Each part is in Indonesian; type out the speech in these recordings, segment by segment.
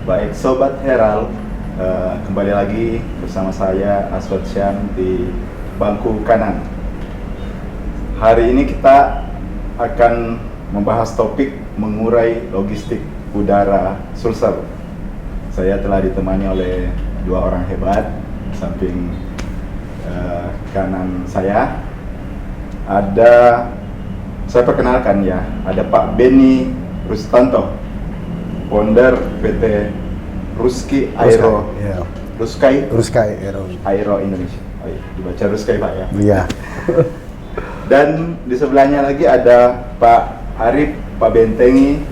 Baik, Sobat Herald, kembali lagi bersama saya Aswad Syam di bangku kanan. Hari ini kita akan membahas topik mengurai logistik udara Sulsel. Saya telah ditemani oleh dua orang hebat. Samping kanan saya saya perkenalkan ya, ada Pak Benny Rustanto, founder PT Rusky Aero. Ya. Rusky Aero. Aero Indonesia. Oh iya, dibaca Rusky Pak ya. Iya. Dan di sebelahnya lagi ada Pak Arif Pabentengi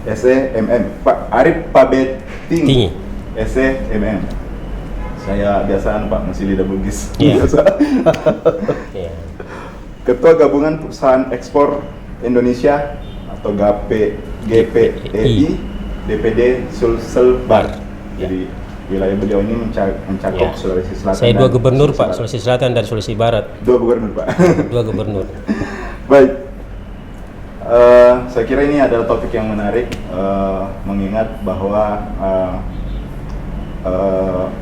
SEMM. Pak Arif Pabentengi SEMM. Saya biasaan Pak, masih lidah Bugis. Iya. Biasa. Iya. Ketua Gabungan Perusahaan Ekspor Indonesia atau GPEI DPD Sulselbar. Ya. Jadi wilayah beliau ini mencakup Ya. Sulawesi Selatan. Saya dua dan gubernur Sulawesi Pak, Barat. Sulawesi Selatan dan Sulawesi Barat. Dua gubernur Pak. Dua gubernur. Baik. Saya kira ini adalah topik yang menarik, mengingat bahwa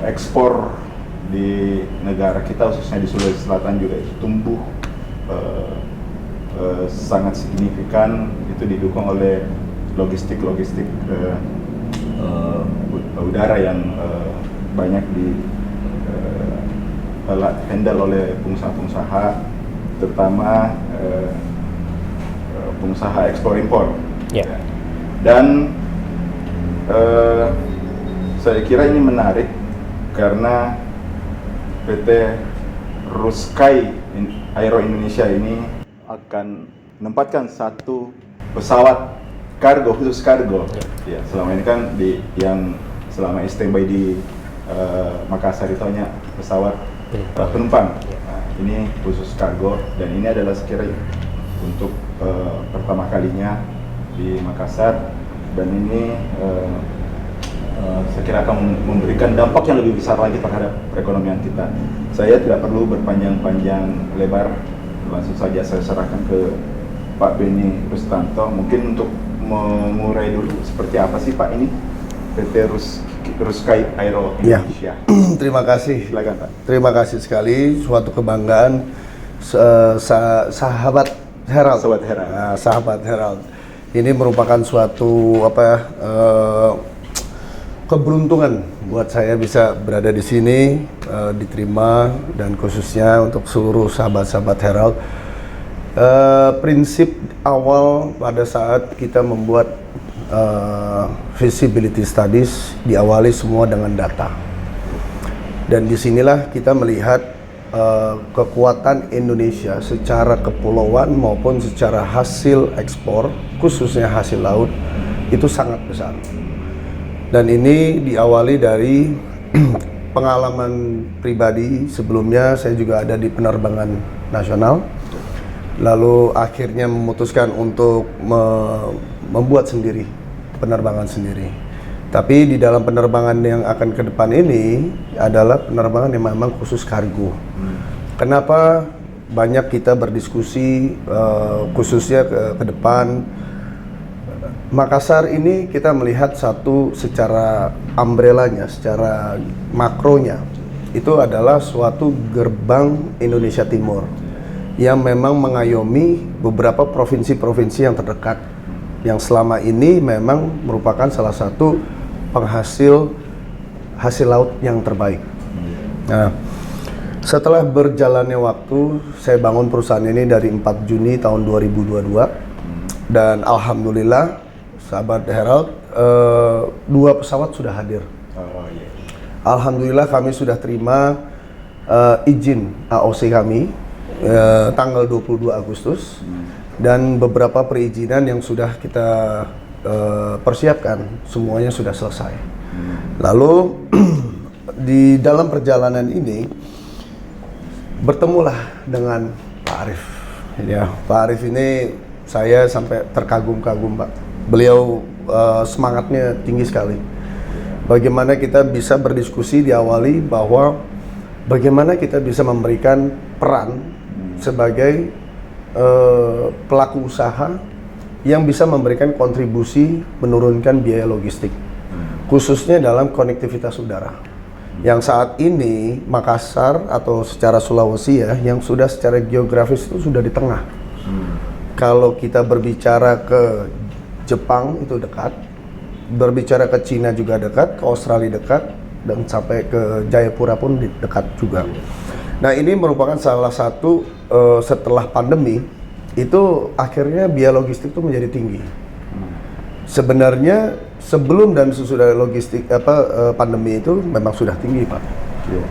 ekspor di negara kita, khususnya di Sulawesi Selatan juga itu tumbuh sangat signifikan. Itu didukung oleh logistik udara yang banyak di handle oleh pengusaha-pengusaha, terutama pengusaha ekspor impor. Ya. Dan saya kira ini menarik karena PT Rusky Aero Indonesia ini akan menempatkan satu pesawat kargo, khusus kargo. Ya, selama ini kan yang selama standby di Makassar itu hanya pesawat penumpang. Nah, ini khusus kargo, dan ini adalah sekiranya untuk pertama kalinya di Makassar, dan ini saya kira akan memberikan dampak yang lebih besar lagi terhadap perekonomian kita. Saya tidak perlu berpanjang-panjang lebar, langsung saja saya serahkan ke Pak Benny Rustanto. Mungkin untuk mengurai dulu seperti apa sih Pak ini PT Rusky Aero Indonesia. Ya. Terima kasih. Silakan Pak. Terima kasih sekali, suatu kebanggaan sahabat Herald. Sobat Herald. Nah, sahabat Herald. Ini merupakan suatu keberuntungan buat saya bisa berada di sini, diterima, dan khususnya untuk seluruh sahabat-sahabat Herald. Prinsip awal pada saat kita membuat feasibility studies diawali semua dengan data, dan disinilah kita melihat kekuatan Indonesia secara kepulauan maupun secara hasil ekspor, khususnya hasil laut, itu sangat besar. Dan ini diawali dari pengalaman pribadi. Sebelumnya saya juga ada di penerbangan nasional, lalu akhirnya memutuskan untuk membuat sendiri, penerbangan sendiri. Tapi di dalam penerbangan yang akan ke depan ini adalah penerbangan yang memang khusus kargo. Kenapa banyak kita berdiskusi, khususnya ke depan Makassar ini kita melihat satu secara umbrellanya, secara makronya, itu adalah suatu gerbang Indonesia Timur yang memang mengayomi beberapa provinsi-provinsi yang terdekat, yang selama ini memang merupakan salah satu penghasil hasil laut yang terbaik. Nah, setelah berjalannya waktu, saya bangun perusahaan ini dari 4 Juni tahun 2022, dan alhamdulillah sahabat Herald, 2 pesawat sudah hadir. Alhamdulillah kami sudah terima izin AOC kami tanggal 22 Agustus, dan beberapa perizinan yang sudah kita persiapkan semuanya sudah selesai. Lalu di dalam perjalanan ini bertemulah dengan Pak Arif. Ya, Pak Arif ini saya sampai terkagum-kagum, Pak. Beliau semangatnya tinggi sekali. Bagaimana kita bisa berdiskusi diawali bahwa bagaimana kita bisa memberikan peran sebagai pelaku usaha yang bisa memberikan kontribusi menurunkan biaya logistik. khususnya dalam konektivitas udara. Yang saat ini Makassar atau secara Sulawesi ya, yang sudah secara geografis itu sudah di tengah. Kalau kita berbicara ke Jepang itu dekat, berbicara ke Cina juga dekat, ke Australia dekat, dan sampai ke Jayapura pun dekat juga. Nah ini merupakan salah satu setelah pandemi itu akhirnya biaya logistik itu menjadi tinggi. Sebenarnya sebelum dan sesudah logistik pandemi itu memang sudah tinggi, Pak.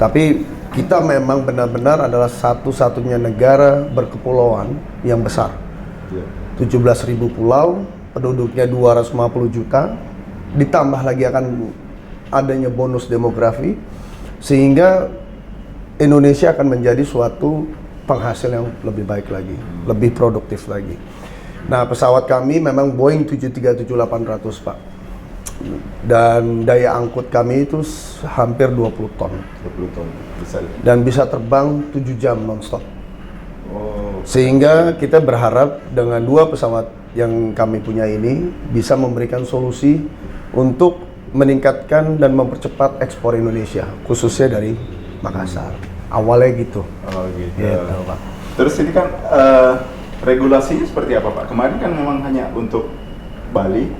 Tapi kita memang benar-benar adalah satu-satunya negara berkepulauan yang besar. 17.000 pulau, penduduknya 250 juta, ditambah lagi akan adanya bonus demografi, sehingga Indonesia akan menjadi suatu penghasil yang lebih baik lagi, lebih produktif lagi. Nah, pesawat kami memang Boeing 737-800, Pak. Dan daya angkut kami itu hampir 20 ton. 20 ton. Bisa. Dan bisa terbang 7 jam non-stop. Oh. Sehingga kita berharap dengan 2 pesawat yang kami punya ini bisa memberikan solusi untuk meningkatkan dan mempercepat ekspor Indonesia, khususnya dari Makassar. Awalnya gitu. Oh gitu. Gitu, Pak. Terus ini kan regulasinya seperti apa, Pak? Kemarin kan memang hanya untuk Bali,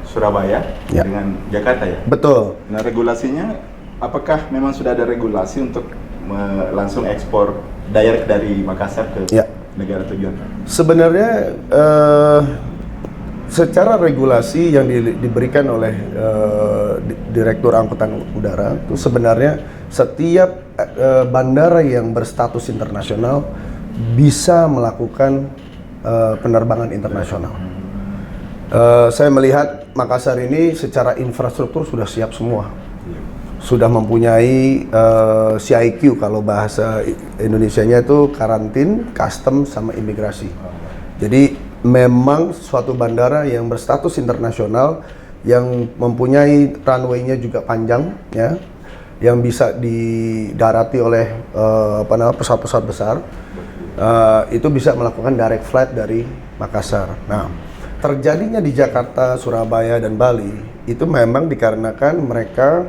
Surabaya, Ya. dengan Jakarta ya? Betul. Nah, regulasinya apakah memang sudah ada regulasi untuk langsung ekspor direct dari Makassar ke Ya. negara tujuan? Sebenarnya secara regulasi yang diberikan oleh Direktur Angkutan Udara itu sebenarnya setiap bandara yang berstatus internasional bisa melakukan penerbangan internasional. Saya melihat Makassar ini secara infrastruktur sudah siap semua. Sudah mempunyai CIQ, kalau bahasa Indonesianya itu karantin, custom, sama imigrasi. Jadi memang suatu bandara yang berstatus internasional, yang mempunyai runway-nya juga panjang, ya, yang bisa didarati oleh pesawat-pesawat besar, itu bisa melakukan direct flight dari Makassar. Nah, terjadinya di Jakarta, Surabaya, dan Bali itu memang dikarenakan mereka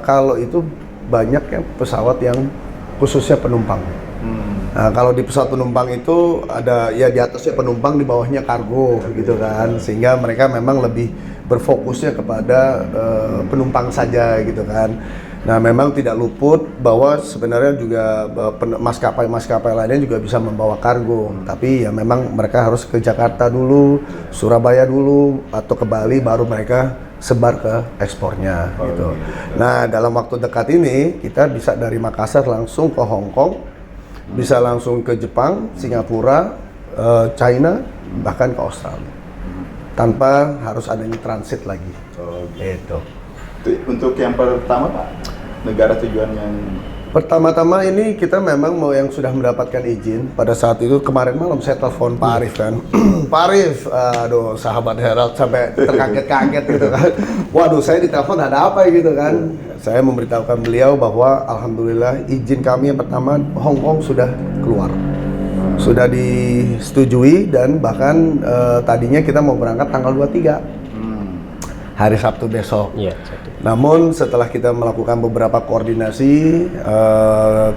kalau itu banyaknya pesawat yang khususnya penumpang. Nah, kalau di pesawat penumpang itu ada ya di atasnya penumpang, di bawahnya kargo gitu kan, sehingga mereka memang lebih berfokusnya kepada penumpang saja gitu kan. Nah, memang tidak luput bahwa sebenarnya juga maskapai-maskapai lainnya juga bisa membawa kargo, tapi ya memang mereka harus ke Jakarta dulu, Surabaya dulu, atau ke Bali, baru mereka sebar ke ekspornya gitu. Nah, dalam waktu dekat ini kita bisa dari Makassar langsung ke Hong Kong, bisa langsung ke Jepang, Singapura, China, bahkan ke Australia, tanpa harus adanya transit lagi. Gitu. Untuk yang pertama, Pak, negara tujuan yang Pertama-tama ini kita memang mau yang sudah mendapatkan izin. Pada saat itu kemarin malam saya telepon Pak Arif kan. Pak Arif, aduh sahabat Herald sampai terkaget-kaget gitu kan. Waduh, saya ditelepon ada apa gitu kan. Saya memberitahukan beliau bahwa alhamdulillah izin kami yang pertama Hong Kong sudah keluar. Sudah disetujui, dan bahkan tadinya kita mau berangkat tanggal 23. Hari Sabtu besok. Iya, Sabtu. Namun setelah kita melakukan beberapa koordinasi,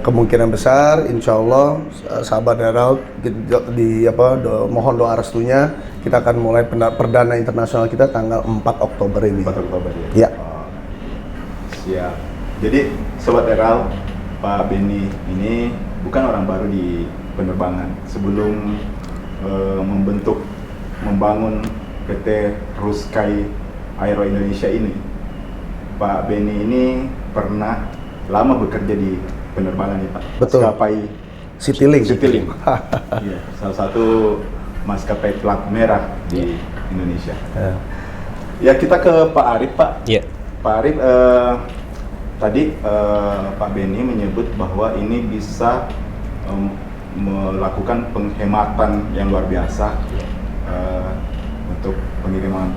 kemungkinan besar, insya Allah sahabat Herald mohon doa restunya, kita akan mulai perdana internasional kita tanggal 4 Oktober ini. 4 Oktober ya? Ya. Siap. Jadi Sobat Herald, Pak Benny ini bukan orang baru di penerbangan. Sebelum membangun PT Ruskai Aero Indonesia ini, Pak Benny ini pernah lama bekerja di penerbangan ya, Pak. Betul. Maskapai Citylink. Citylink. Iya, salah satu maskapai plat merah di Indonesia. Ya, kita ke Pak Arif, Pak. Iya. Pak Arif, tadi Pak Benny menyebut bahwa ini bisa melakukan penghematan yang luar biasa untuk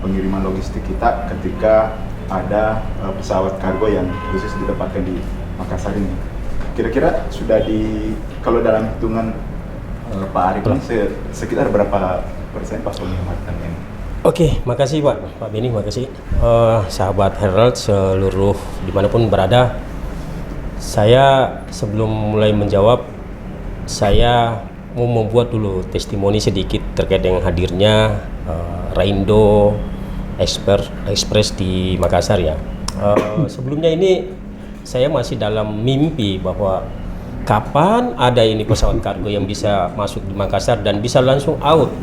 pengiriman logistik kita ketika ada pesawat kargo yang khusus ditempatkan di Makassar ini. Kira-kira sudah kalau dalam hitungan Pak Arif ini sekitar berapa persen pas penghematan ini? Oke, makasih Pak Beni, makasih. Sahabat Herald seluruh dimanapun berada, saya sebelum mulai menjawab, saya mau membuat dulu testimoni sedikit terkait dengan hadirnya Raindo Express di Makassar ya. Sebelumnya ini saya masih dalam mimpi bahwa kapan ada ini pesawat kargo yang bisa masuk di Makassar dan bisa langsung out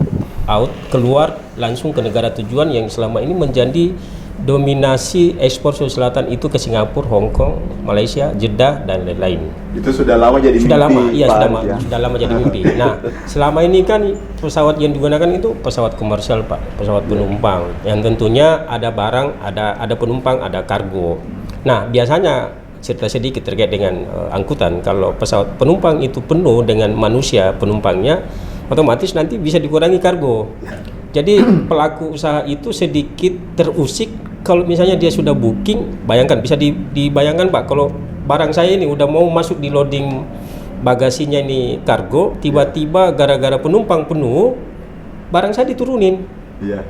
keluar langsung ke negara tujuan yang selama ini menjadi dominasi ekspor Sulawesi Selatan itu ke Singapura, Hong Kong, Malaysia, Jeddah dan lain-lain. Itu sudah lama jadi Sudah mimpi, lama, iya Pak sudah, Arif, ya? sudah lama jadi mimpi. Nah, selama ini kan pesawat yang digunakan itu pesawat komersial Pak, pesawat penumpang. Yang tentunya ada barang, ada penumpang, ada kargo. Nah, biasanya cerita sedikit terkait dengan angkutan. Kalau pesawat penumpang itu penuh dengan manusia penumpangnya, otomatis nanti bisa dikurangi kargo. Jadi pelaku usaha itu sedikit terusik kalau misalnya dia sudah booking. Bayangkan, bisa dibayangkan Pak, kalau barang saya ini udah mau masuk di loading bagasinya ini kargo, tiba-tiba gara-gara penumpang penuh, barang saya diturunin. Iya.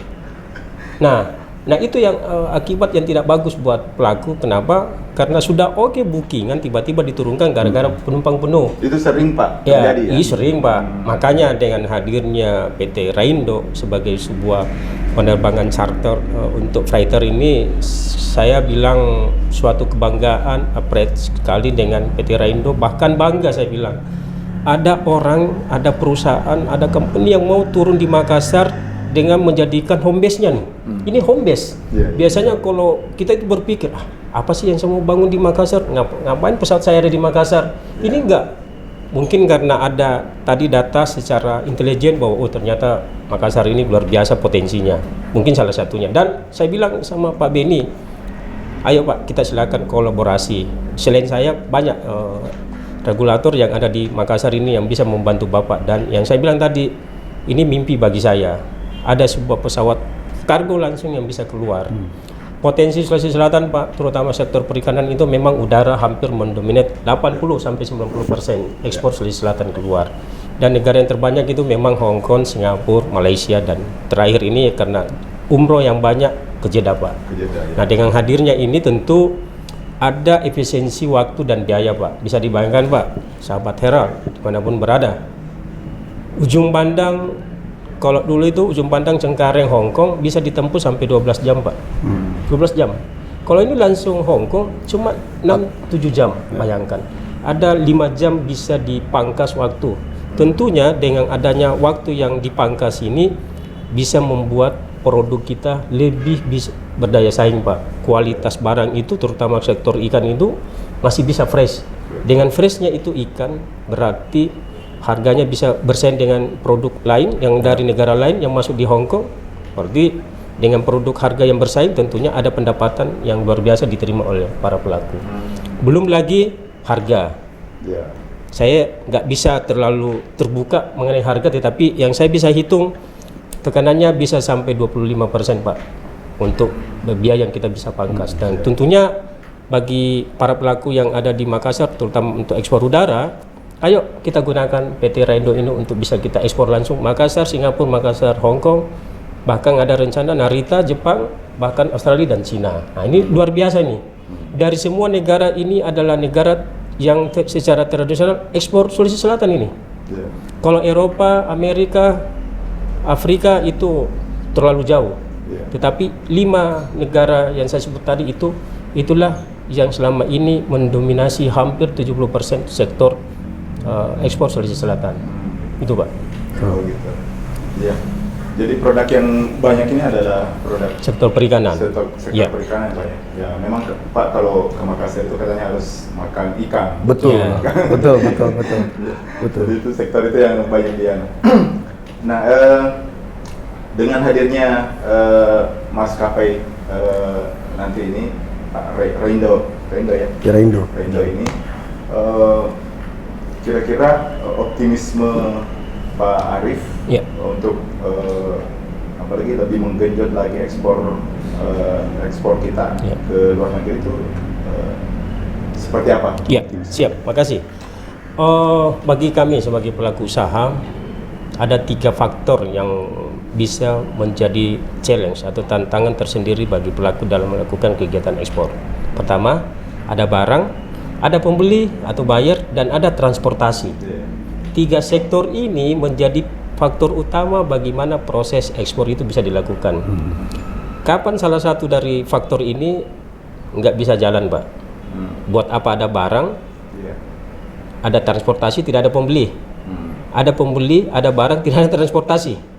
Nah itu yang akibat yang tidak bagus buat pelaku. Kenapa? Karena sudah oke bookingan, tiba-tiba diturunkan gara-gara penumpang penuh. Itu sering Pak Ya, terjadi ya? iya sering Pak. Makanya dengan hadirnya PT Raindo sebagai sebuah penerbangan charter untuk freighter ini, saya bilang suatu kebanggaan, appreciate sekali dengan PT Raindo. Bahkan bangga saya bilang. Ada orang, ada perusahaan, ada company yang mau turun di Makassar dengan menjadikan home base-nya nih. Ini home base. Biasanya kalau kita itu berpikir, apa sih yang saya mau bangun di Makassar? Ngapain pesawat saya ada di Makassar? Ini enggak. Mungkin karena ada tadi data secara intelijen bahwa ternyata Makassar ini luar biasa potensinya. Mungkin salah satunya. Dan saya bilang sama Pak Beni, ayo Pak, kita silakan kolaborasi. Selain saya banyak regulator yang ada di Makassar ini yang bisa membantu Bapak. Dan yang saya bilang tadi, ini mimpi bagi saya. Ada sebuah pesawat kargo langsung yang bisa keluar. Potensi Sulawesi Selatan Pak, terutama sektor perikanan itu memang udara hampir mendominate 80-90% ekspor Sulawesi Selatan keluar. Dan negara yang terbanyak itu memang Hong Kong, Singapura, Malaysia, dan terakhir ini karena umroh yang banyak ke Jeddah Pak. Nah dengan hadirnya ini tentu ada efisiensi waktu dan biaya Pak. Bisa dibayangkan Pak, sahabat Herald dimanapun berada, ujung pandang, kalau dulu itu ujung pandang Cengkareng Hong Kong bisa ditempuh sampai 12 jam Pak. 12 jam. Kalau ini langsung Hong Kong cuma 6-7 jam, bayangkan. Ada 5 jam bisa dipangkas waktu. Tentunya dengan adanya waktu yang dipangkas ini bisa membuat produk kita lebih bisa berdaya saing Pak. Kualitas barang itu terutama sektor ikan itu masih bisa fresh. Dengan freshnya itu ikan berarti harganya bisa bersaing dengan produk lain yang dari negara lain yang masuk di Hong Kong. Berarti dengan produk harga yang bersaing tentunya ada pendapatan yang luar biasa diterima oleh para pelaku. Belum lagi harga. Saya nggak bisa terlalu terbuka mengenai harga, tetapi yang saya bisa hitung tekanannya bisa sampai 25% Pak untuk biaya yang kita bisa pangkas. Dan tentunya bagi para pelaku yang ada di Makassar terutama untuk ekspor udara, ayo kita gunakan PT Raindo ini untuk bisa kita ekspor langsung Makassar, Singapura, Makassar, Hong Kong, bahkan ada rencana Narita, Jepang, bahkan Australia dan Cina. Nah ini luar biasa nih. Dari semua negara ini adalah negara yang secara tradisional ekspor Sulawesi Selatan ini. Kalau Eropa, Amerika, Afrika itu terlalu jauh. Tetapi 5 negara yang saya sebut tadi itulah yang selama ini mendominasi hampir 70% sektor ekspor Sulawesi Selatan. Itu Pak. Oh gitu. Ya. Jadi produk yang banyak ini adalah produk sektor perikanan. Sektor perikanan banyak. Ya memang Pak kalau ke Makassar itu katanya harus makan ikan. Betul, Ya. betul. Jadi itu sektor itu yang banyak dia. Nah, dengan hadirnya maskapai nanti ini Raindo ya. Ya, Raindo ini kira-kira optimisme Pak Arif untuk apalagi lebih menggenjot lagi ekspor kita ke luar negeri itu seperti apa? Ya, siap. Makasih. Bagi kami sebagai pelaku usaha, ada 3 faktor yang bisa menjadi challenge atau tantangan tersendiri bagi pelaku dalam melakukan kegiatan ekspor. Pertama, ada barang, ada pembeli atau buyer, dan ada transportasi. 3 sektor ini menjadi faktor utama bagaimana proses ekspor itu bisa dilakukan. Kapan salah satu dari faktor ini nggak bisa jalan, Pak? Buat apa ada barang, ada transportasi, tidak ada pembeli. Ada pembeli, ada barang, tidak ada transportasi.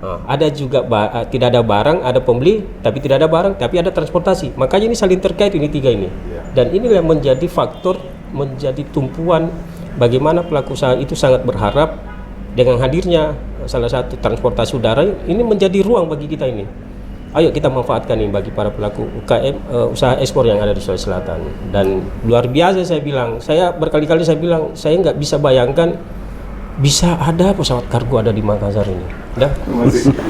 Ada juga tidak ada barang, ada pembeli, tapi tidak ada barang, tapi ada transportasi. Makanya ini saling terkait, ini 3 ini. Dan inilah yang menjadi faktor, menjadi tumpuan bagaimana pelaku usaha itu sangat berharap dengan hadirnya salah satu transportasi udara ini menjadi ruang bagi kita ini. Ayo kita manfaatkan ini bagi para pelaku UKM usaha ekspor yang ada di Sulawesi Selatan. Dan luar biasa saya bilang, saya berkali-kali saya bilang, saya nggak bisa bayangkan bisa ada pesawat kargo ada di Makassar ini.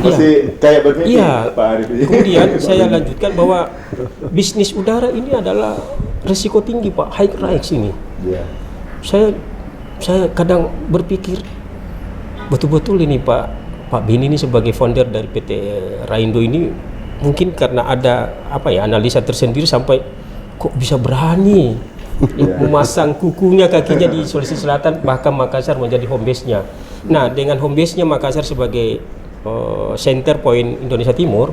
Masih kayak bermimpi, Pak Arif. Kemudian saya lanjutkan bahwa bisnis udara ini adalah risiko tinggi, Pak, high risk ini. Saya kadang berpikir betul-betul ini Pak Beni ini sebagai founder dari PT Raindo ini mungkin karena ada analisa tersendiri sampai kok bisa berani memasang kukunya, kakinya di Sulawesi Selatan, bahkan Makassar menjadi home base-nya. Nah, dengan home base-nya Makassar sebagai center point Indonesia Timur,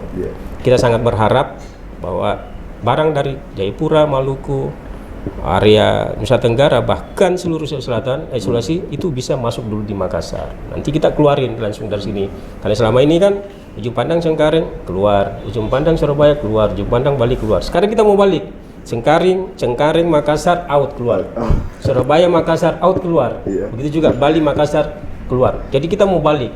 kita sangat berharap bahwa barang dari Jayapura, Maluku, area Nusa Tenggara, bahkan seluruh Sulawesi itu bisa masuk dulu di Makassar. Nanti kita keluarin langsung dari sini. Karena selama ini kan ujung pandang Cengkareng keluar, ujung pandang Surabaya keluar, ujung pandang Bali keluar. Sekarang kita mau balik. Cengkareng, Makassar out keluar. Surabaya, Makassar out keluar. Begitu juga Bali, Makassar keluar. Jadi kita mau balik.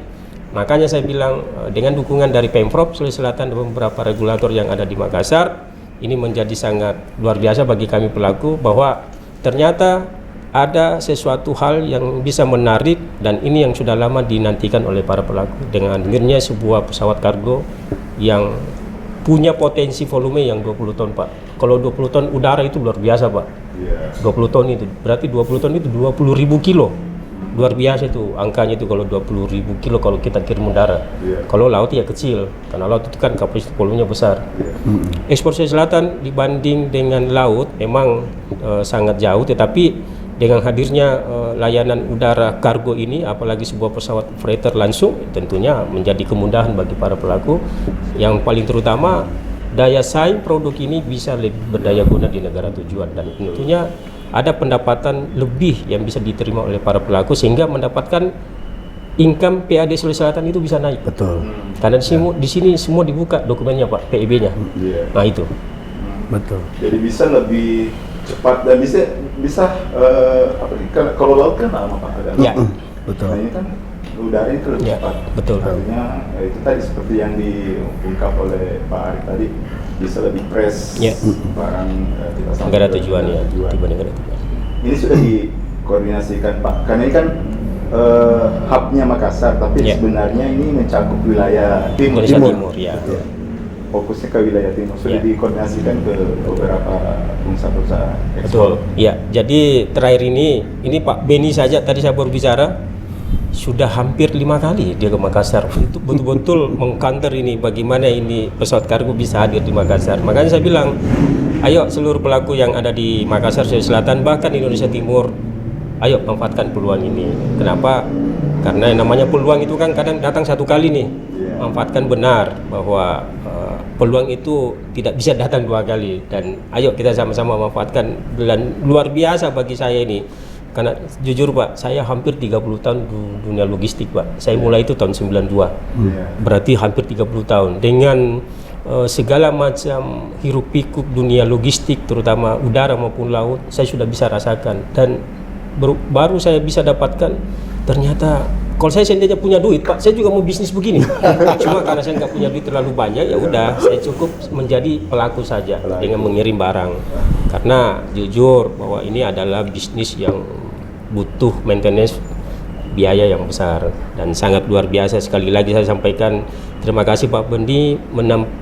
Makanya saya bilang dengan dukungan dari Pemprov Sulawesi Selatan dan beberapa regulator yang ada di Makassar, ini menjadi sangat luar biasa bagi kami pelaku bahwa ternyata ada sesuatu hal yang bisa menarik, dan ini yang sudah lama dinantikan oleh para pelaku dengan hadirnya sebuah pesawat kargo yang punya potensi volume yang 20 ton, Pak. Kalau 20 ton udara itu luar biasa, Pak. 20 ton itu berarti 20 ton itu 20.000 kilo. Luar biasa itu angkanya itu kalau 20.000 kilo kalau kita kirim udara. Kalau laut ya kecil, karena laut itu kan kapasitas volumenya besar. Ekspor Sulawesi Selatan dibanding dengan laut memang sangat jauh, tetapi dengan hadirnya layanan udara kargo ini, apalagi sebuah pesawat freighter langsung, tentunya menjadi kemudahan bagi para pelaku. Yang paling terutama daya saing produk ini bisa lebih berdaya guna di negara tujuan, dan tentunya ada pendapatan lebih yang bisa diterima oleh para pelaku sehingga mendapatkan income PAD Sulawesi Selatan itu bisa naik. Betul. Karena di sini semua dibuka dokumennya, Pak, PIB-nya. Nah itu. Betul. Jadi bisa lebih cepat dan bisa kalau laut kan lama, Pak, ada. Betul. Nah, ini kan udara itu lebih cepat. Betul. Artinya itu tadi seperti yang diungkap oleh Pak Arif tadi, bisa lebih press barang kita sampai negara tujuan tiba negara tujuan. Ini sudah dikoordinasikan, Pak, karena ini kan hubnya Makassar, tapi sebenarnya ini mencakup wilayah timur. Fokusnya ke wilayah timur, sudah dikoordinasikan ke beberapa pengusaha-pengusaha ekspor. Betul. Ya, jadi terakhir ini Pak Beni saja tadi saya berbicara sudah hampir 5 kali dia ke Makassar untuk betul-betul mengcounter ini bagaimana ini pesawat kargo bisa hadir di Makassar. Makanya saya bilang, ayo seluruh pelaku yang ada di Makassar, Sulawesi Selatan, bahkan Indonesia Timur, ayo manfaatkan peluang ini. Kenapa? Karena yang namanya peluang itu kan kadang datang satu kali nih. Manfaatkan benar bahwa peluang itu tidak bisa datang 2 kali, dan ayo kita sama-sama manfaatkan. Dan luar biasa bagi saya ini. Karena jujur, Pak, saya hampir 30 tahun di dunia logistik, Pak. Saya mulai itu tahun 92. Berarti hampir 30 tahun. Dengan segala macam hiruk pikuk dunia logistik, terutama udara maupun laut, saya sudah bisa rasakan. Dan baru saya bisa dapatkan, ternyata kalau saya seandainya punya duit, Pak, saya juga mau bisnis begini. Cuma karena saya nggak punya duit terlalu banyak, ya udah saya cukup menjadi pelaku saja dengan mengirim barang. Karena jujur bahwa ini adalah bisnis yang butuh maintenance biaya yang besar dan sangat luar biasa. Sekali lagi saya sampaikan terima kasih Pak Beni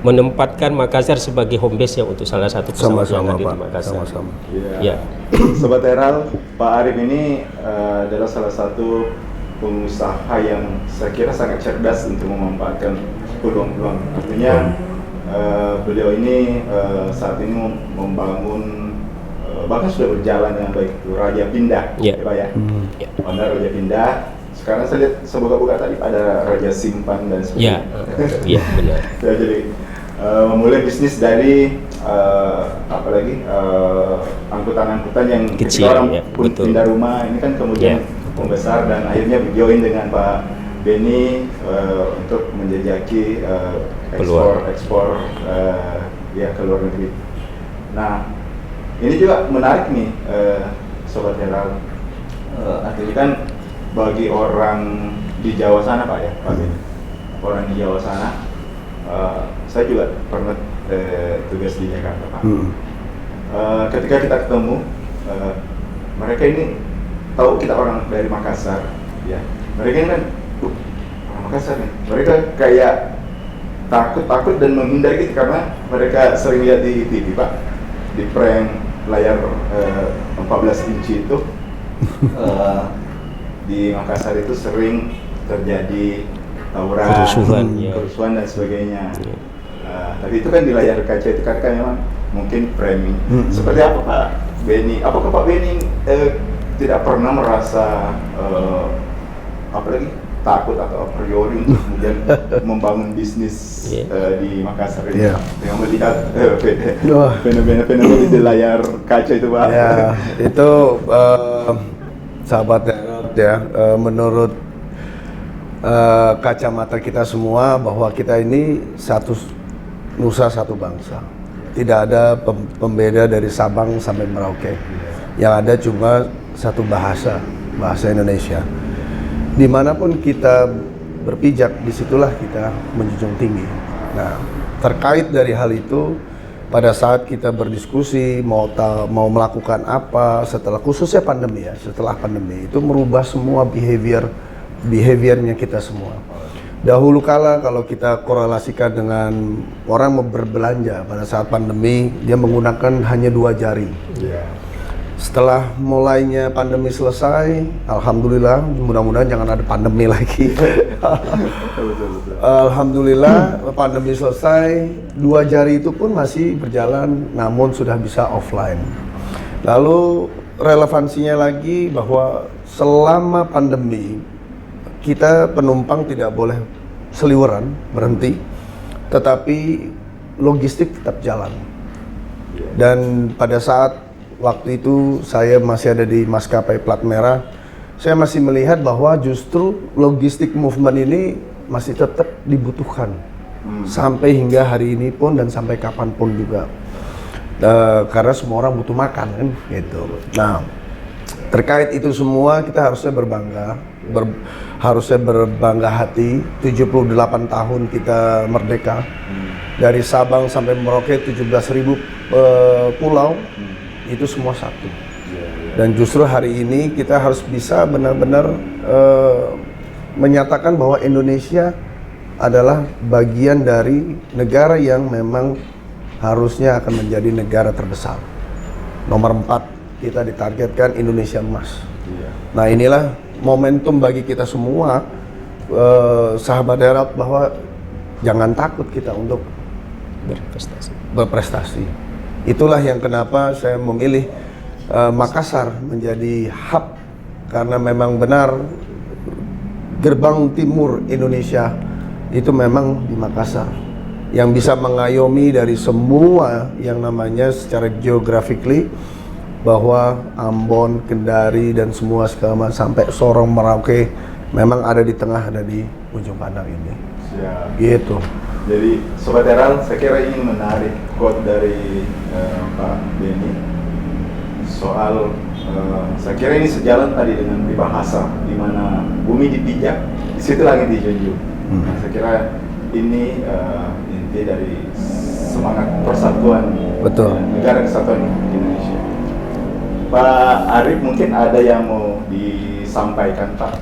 menempatkan Makassar sebagai home base ya untuk salah satu pesawat yang ada di Makassar. Sobat Herald, Pak Arif ini adalah salah satu pengusaha yang saya kira sangat cerdas untuk memanfaatkan peluang-peluang. Artinya beliau ini saat ini membangun bahkan sudah berjalan yang baik itu Raja Pindah, ya Pak ya. Honda Raja Pindah. Sekarang saya lihat sebuka-buka tadi ada Raja Simpan dan sebagainya. Iya benar. Ya, jadi memulai bisnis dari angkutan-angkutan yang Kecil, ketika orang ya, pun betul. pindah rumah ini kan kemudian membesar dan akhirnya join dengan Pak Beni untuk menjajaki ekspor ya ke luar negeri. Nah ini juga menarik nih Sobat Herald, artinya kan bagi orang di Jawa sana Pak ya, Pak Beni, orang di Jawa sana, saya juga pernah tugas di Jakarta Pak. Ketika kita ketemu, mereka ini tahu kita orang dari Makassar, ya. Mereka ini kan, orang Makassar nih. Mereka kayak takut dan menghindar gitu karena mereka sering lihat di TV Pak, di prank layar 14 inci itu di Makassar itu sering terjadi tawuran, kerusuhan dan sebagainya. Tapi itu kan di layar kaca itu kan memang mungkin framing. Seperti apa Pak Beni? Apakah Pak Beni tidak pernah merasa apalagi takut atau a priori untuk kemudian membangun bisnis di Makassar ini dengan melihat fenomena di layar kaca itu Pak? Ya, itu sahabat ya, menurut kacamata kita semua bahwa kita ini satu nusa satu bangsa. Tidak ada pembeda dari Sabang sampai Merauke. Yang ada cuma satu bahasa Indonesia. Dimanapun kita berpijak, disitulah kita menjunjung tinggi. Nah, terkait dari hal itu, pada saat kita berdiskusi mau melakukan apa setelah khususnya pandemi ya, setelah pandemi itu merubah semua behaviornya kita semua. Dahulu kala kalau kita korelasikan dengan orang berbelanja pada saat pandemi, dia menggunakan hanya 2 jari. Setelah mulainya pandemi selesai, alhamdulillah, mudah-mudahan jangan ada pandemi lagi. Alhamdulillah pandemi selesai, 2 jari itu pun masih berjalan, namun sudah bisa offline. Lalu relevansinya lagi bahwa selama pandemi kita penumpang tidak boleh seliweran, berhenti, tetapi logistik tetap jalan. Dan pada saat waktu itu saya masih ada di maskapai plat merah, saya masih melihat bahwa justru logistik movement ini masih tetap dibutuhkan sampai hingga hari ini pun dan sampai kapanpun juga, karena semua orang butuh makan kan, gitu. Nah, terkait itu semua kita harusnya berbangga hati. 78 tahun kita merdeka, dari Sabang sampai Merauke 17.000 pulau, itu semua satu. Dan justru hari ini kita harus bisa benar-benar menyatakan bahwa Indonesia adalah bagian dari negara yang memang harusnya akan menjadi negara terbesar. Nomor 4 kita ditargetkan Indonesia Emas. Nah, inilah momentum bagi kita semua, sahabat Herald, bahwa jangan takut kita untuk berprestasi. Itulah yang kenapa saya memilih Makassar menjadi hub, karena memang benar gerbang timur Indonesia itu memang di Makassar, yang bisa mengayomi dari semua yang namanya secara geographically, bahwa Ambon, Kendari dan semua segala sampai Sorong, Merauke memang ada di tengah, ada di ujung pandang ini. Gitu. Jadi Sobat Herald, saya kira ini menarik quote dari Pak Beni soal saya kira ini sejalan tadi dengan bahasa di mana bumi dipijak, di situ langit dijunjung. Nah, saya kira ini inti dari semangat persatuan negara kesatuan Indonesia. Pak Arif, mungkin ada yang mau disampaikan Pak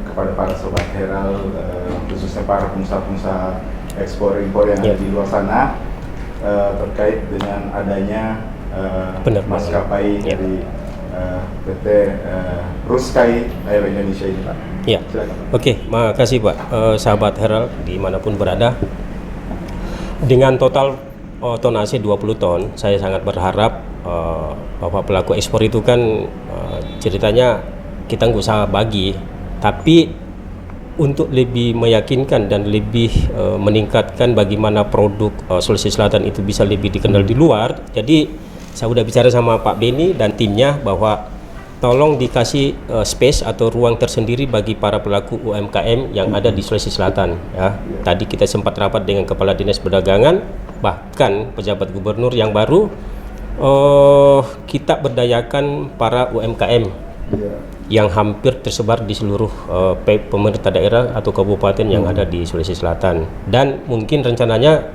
kepada para Sobat Herald, khususnya para pengusaha-pengusaha ekspor impor yang ada di luar sana, terkait dengan adanya maskapai dari PT Ruskai Aero Indonesia ini, Pak. Ya, Silakan, Pak. oke, makasih Pak. Sahabat Herald dimanapun berada, dengan total tonase 20 ton, saya sangat berharap bahwa pelaku ekspor itu kan ceritanya kita nggak usah bagi, tapi untuk lebih meyakinkan dan lebih meningkatkan bagaimana produk Sulawesi Selatan itu bisa lebih dikenal di luar. Jadi saya sudah bicara sama Pak Beni dan timnya bahwa tolong dikasih space atau ruang tersendiri bagi para pelaku UMKM yang ada di Sulawesi Selatan. Ya, tadi kita sempat rapat dengan Kepala Dinas Perdagangan, bahkan pejabat gubernur yang baru. Kita berdayakan para UMKM yang hampir tersebar di seluruh pemerintah daerah atau kabupaten yang ada di Sulawesi Selatan. Dan mungkin rencananya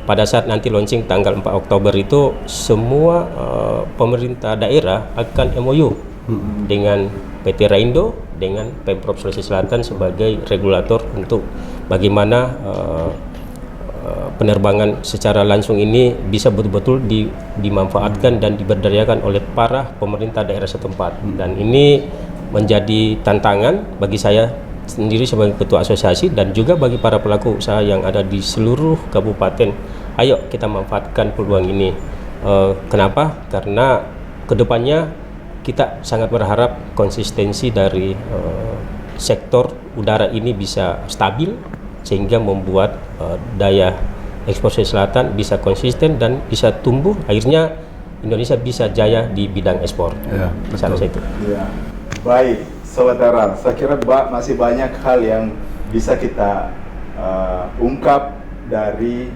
pada saat nanti launching tanggal 4 Oktober itu semua pemerintah daerah akan MOU dengan PT Raindo dengan Pemprov Sulawesi Selatan sebagai regulator untuk bagaimana penerbangan secara langsung ini bisa betul-betul dimanfaatkan dan diberdayakan oleh para pemerintah daerah setempat. Dan ini menjadi tantangan bagi saya sendiri sebagai ketua asosiasi dan juga bagi para pelaku usaha yang ada di seluruh kabupaten. Ayo kita manfaatkan peluang ini. Kenapa? Karena kedepannya kita sangat berharap konsistensi dari sektor udara ini bisa stabil sehingga membuat daya ekspor Sulawesi Selatan bisa konsisten dan bisa tumbuh. Akhirnya Indonesia bisa jaya di bidang ekspor. Ya, Salah satu. Ya. Baik, Sobat Herald, saya kira masih banyak hal yang bisa kita ungkap dari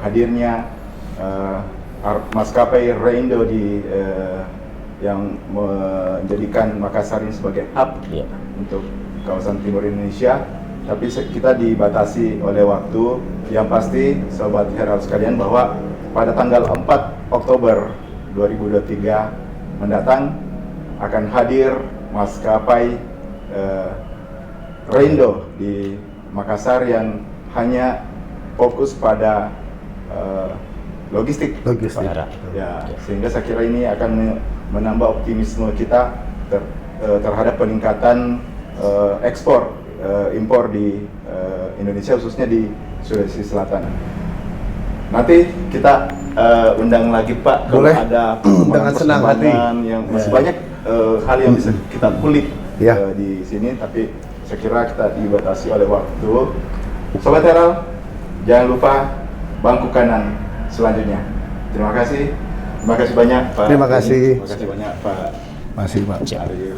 hadirnya maskapai Raindo yang menjadikan Makassar ini sebagai hub untuk kawasan timur Indonesia. Tapi kita dibatasi oleh waktu. Yang pasti, Sobat Herald sekalian, bahwa pada tanggal 4 Oktober 2023 mendatang akan hadir maskapai Raindo di Makassar yang hanya fokus pada logistik. Ya, sehingga saya kira ini akan menambah optimisme kita terhadap peningkatan ekspor impor di Indonesia, khususnya di Sulawesi Selatan. Nanti kita undang lagi Pak kalau boleh, ada dengan senang hati yang masih banyak hal yang bisa kita kulik Ya. di sini, tapi saya kira kita dibatasi oleh waktu. Sobat Herald, jangan lupa bangku kanan selanjutnya. Terima kasih banyak Pak. Terima kasih. Terima kasih banyak Pak. Masih Pak. Arif.